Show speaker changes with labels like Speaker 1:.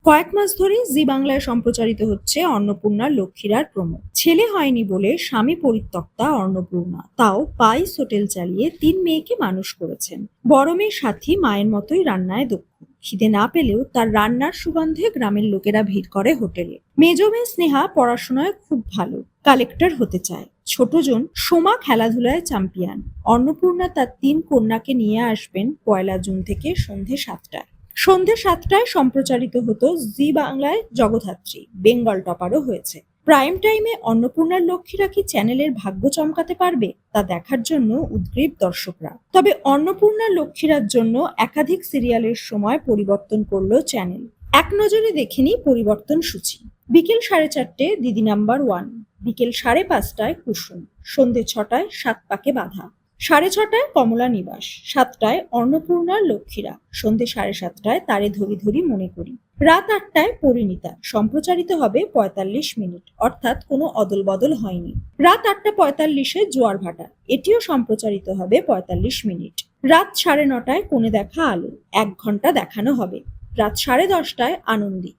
Speaker 1: কয়েক মাস ধরেই জি বাংলায় সম্প্রচারিত হচ্ছে অন্নপূর্ণার লক্ষ্মীরার প্রোমো। ছেলে হয়নি বলে স্বামী পরিত্যক্তা অন্নপূর্ণা তাও পাইস হোটেল চালিয়ে 3 মেয়েকে মানুষ করেছেন। বড় মেয়ে সাথী মায়ের মতোই রান্নায় দক্ষ। খিদে না পেলেও তার রান্নার সুগন্ধে গ্রামের লোকেরা ভিড় করে হোটেলে। মেজ মেয়ে স্নেহা পড়াশোনায় খুব ভালো, কালেক্টর হতে চায়। ছোট জন সোমা খেলাধুলায় চ্যাম্পিয়ন। অন্নপূর্ণা তার 3 কন্যাকে নিয়ে আসবেন 1 জুন থেকে সন্ধে 7টায় সম্প্রচারিত হতো জি বাংলায় জগদ্ধাত্রী, বেঙ্গল টপারও হয়েছে। প্রাইম টাইমে অন্নপূর্ণার লক্ষ্মীরা কি চ্যানেলের ভাগ্য চমকাতে পারবে তা দেখার জন্য উদগ্রীব দর্শকরা। তবে অন্নপূর্ণার লক্ষ্মীরার জন্য একাধিক সিরিয়ালের সময় পরিবর্তন করলো চ্যানেল। এক নজরে দেখেনি পরিবর্তন সূচি। বিকেল 4:30 দিদি নাম্বার 1, বিকেল 5:30 কুসুম, সন্ধে 6টায় 7 পাকে বাঁধা, 6:30 কমলা নিবাস, 7টায় অন্নপূর্ণার লক্ষ্মীরা, সন্ধে 7:30 তারে ধরি ধরি মনে করি, রাত 8টায় পরিণীতা। সম্প্রচারিত হবে 45 মিনিট, অর্থাৎ কোনো অদল বদল হয়নি। রাত 8:45 জোয়ার ভাটা, এটিও সম্প্রচারিত হবে 45 মিনিট। রাত 9:30 কোণে দেখা আলো, 1 ঘন্টা দেখানো হবে। রাত 10:30 আনন্দী,